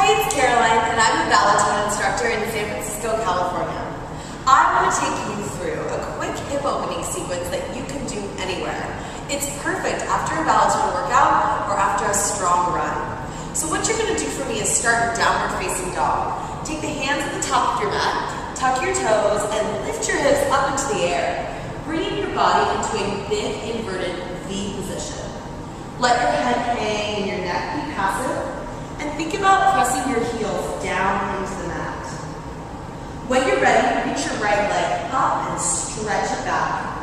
it's Caroline, and I'm a ballet instructor in San Francisco, California. I want to take you through a quick hip opening sequence that you can do anywhere. It's perfect after a ballet workout or after a strong run. So what you're going to do for me is start in downward facing dog. Take the hands at the top of your mat, tuck your toes, and lift your hips up into the air, bringing your body into a big inverted V position. Let your head hang and your neck be passive. And think about pressing your heels down into the mat. When you're ready, reach your right leg up and stretch it back.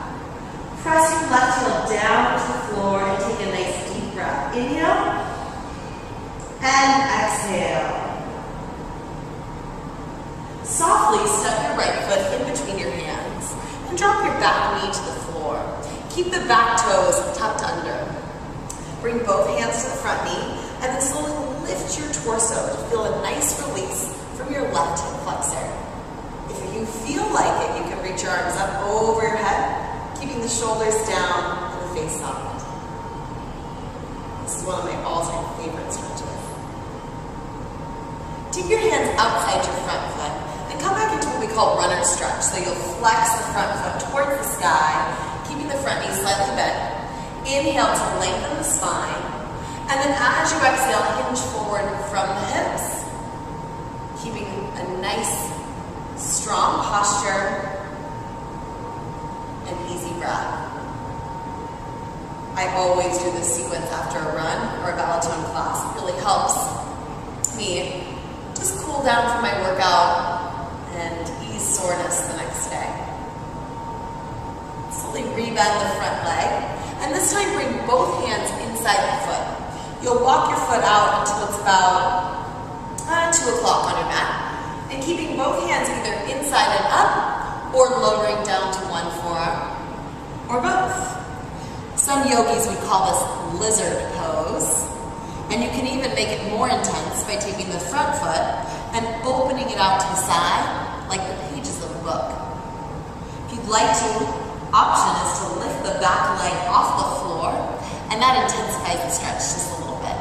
Press your left heel down to the floor and take a nice deep breath. Inhale and exhale. Softly step your right foot in between your hands and drop your back knee to the floor. Keep the back toes tucked under. Bring both hands to the front knee and then slowly lift your torso to feel a nice release from your left hip flexor. If you feel like it, you can reach your arms up over your head, keeping the shoulders down and the face soft. This is one of my all-time favorite stretches. Take your hands outside your front foot and come back into what we call runner stretch. So you'll flex the front foot towards the sky, keeping the front knee slightly bent. Inhale to lengthen the spine. And then as you exhale, hinge forward from the hips, keeping a nice, strong posture and easy breath. I always do this sequence after a run or a ballet class. It really helps me just cool down from my workout and ease soreness the next day. Slowly rebend the front leg, and this time bring both hands inside the foot. You'll walk your foot out until it's about 2 o'clock on your mat, and keeping both hands either inside and up or lowering down to one forearm, or both. Some yogis would call this lizard pose, and you can even make it more intense by taking the front foot and opening it out to the side like the pages of a book. If you'd like to, option is to lift the back leg off the floor, and that intensifies the stretch just a little bit.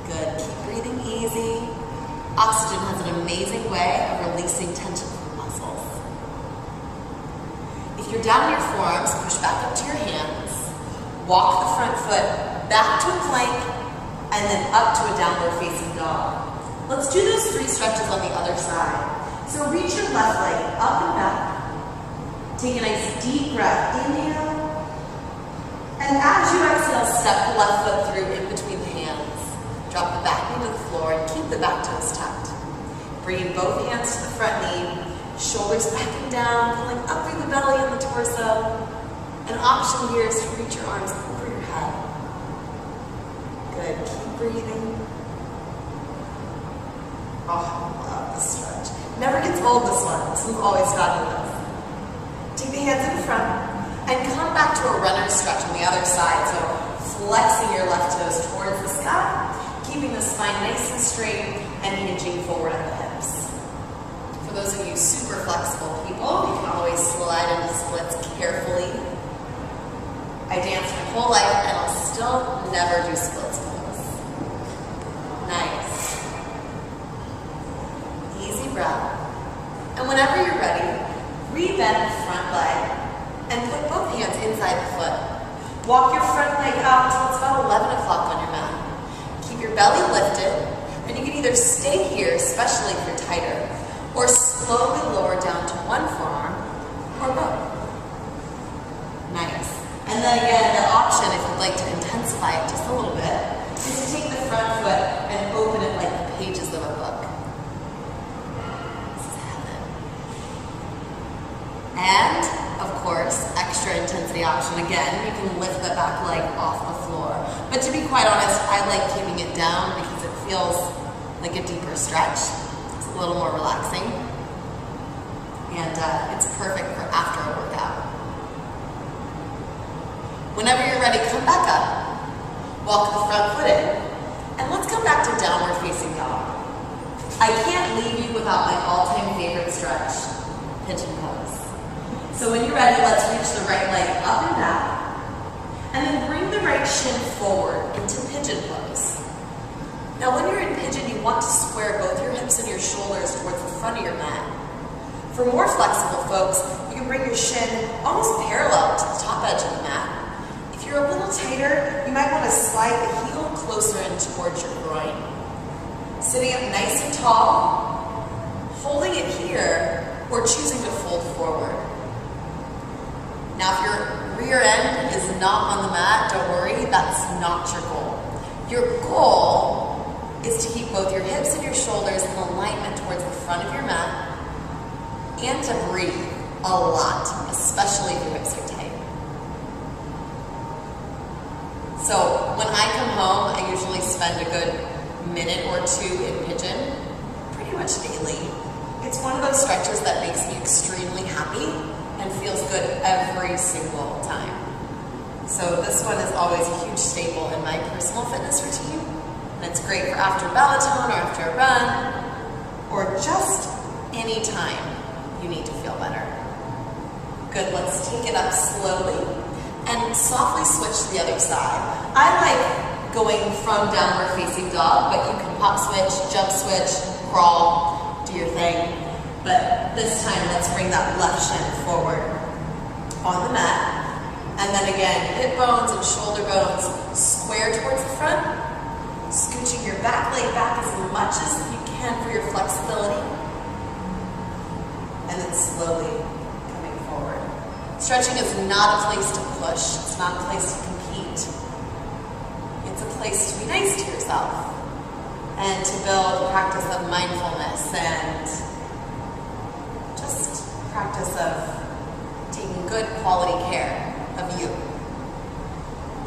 Good, keep breathing easy. Oxygen has an amazing way of releasing tension from muscles. If you're down on your forearms, push back up to your hands. Walk the front foot back to a plank, and then up to a downward facing dog. Let's do those 3 stretches on the other side. So reach your left leg up and back. Take a nice deep breath. Inhale. And as you exhale, step the left foot through in between the hands. Drop the back knee to the floor and keep the back toes tucked. Bringing both hands to the front knee, shoulders back and down, pulling up through the belly and the torso. An option here is to reach your arms over your head. Good, keep breathing. Oh, I love this stretch. Never gets old, this one. This one's always fabulous. Take the hands in front and come back to a runner stretch on the other side. So flexing your left toes towards the sky, keeping the spine nice and straight and hinging forward at the hips. For those of you super flexible people, you can always slide into splits carefully. I danced my whole life and I'll still never do splits pose. Nice. Easy breath. And whenever you're ready, rebend the front leg and put both hands inside the foot. Walk your front leg out until it's about 11 o'clock on your mat. Keep your belly lifted, and you can either stay here, especially if you're tighter, or slowly lower down to one forearm, or both. Nice. And then again, the option, if you'd like to intensify it just a little bit, is to take the front foot and open it like the pages of a book. This is heaven. And, of course, extra intensity option again, you can lift the back leg off the floor. But to be quite honest, I like keeping it down because it feels like a deeper stretch. It's a little more relaxing. And it's perfect for after a workout. Whenever you're ready, come back up. Walk the front foot in. And let's come back to downward facing dog. I can't leave you without my all-time favorite stretch, pigeon pose. So when you're ready, let's reach the right leg up and back. And then bring the right shin forward into pigeon pose. Now when you're in pigeon, you want to square both your hips and your shoulders towards the front of your mat. For more flexible folks, you can bring your shin almost parallel to the top edge of the mat. If you're a little tighter, you might want to slide the heel closer in towards your groin. Sitting up nice and tall, holding it here, or choosing to fold forward. Now if your rear end is not on the mat, don't worry, that's not your goal. Your goal is to keep both your hips and your shoulders in alignment towards the front of your mat and to breathe a lot, especially if your hips are tight. So when I come home, I usually spend a good minute or two in pigeon, pretty much daily. It's one of those stretches that makes me extremely happy and feels good every single time. So this one is always a huge staple in my personal fitness routine, and it's great for after Balaton or after a run, or just any time you need to feel better. Good, let's take it up slowly and softly switch to the other side. I like going from downward facing dog, but you can pop switch, jump switch, crawl, do your thing. But this time, let's bring that left shin forward on the mat. And then again, hip bones and shoulder bones square towards the front, scooching your back leg back as much as you can for your flexibility. And then slowly coming forward. Stretching is not a place to push. It's not a place to compete. It's a place to be nice to yourself and to build a practice of mindfulness and just practice of taking good quality care of you.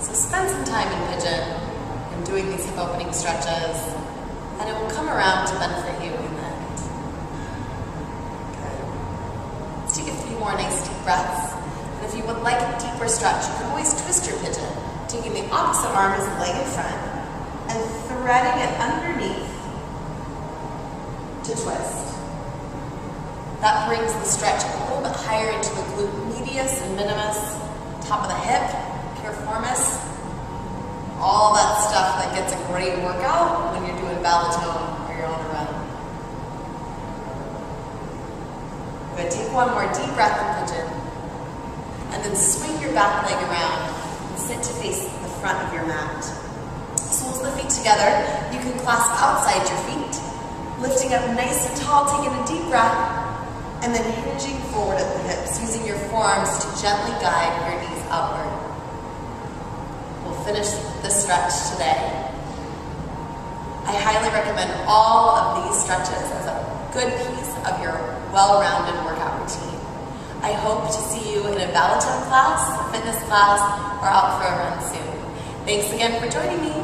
So spend some time in pigeon and doing these hip opening stretches, and it will come around to benefit you in the end. Good. Let's take a few more nice deep breaths. And if you would like a deeper stretch, you can always twist your pigeon, taking the opposite arm as the leg in front and threading it underneath to twist. That brings the stretch a little bit higher into the glute medius and minimus, top of the hip, piriformis, all that stuff that gets a great workout when you're doing Balaton or you're on a run. Good, take one more deep breath in pigeon, and then swing your back leg around and sit to face the front of your mat. Soles of the feet together, you can clasp outside your feet, lifting up nice and tall, taking a deep breath, and then hinging forward at the hips, using your forearms to gently guide your knees outward. We'll finish this stretch today. I highly recommend all of these stretches as a good piece of your well-rounded workout routine. I hope to see you in a Balaton class, a fitness class, or out for a run soon. Thanks again for joining me.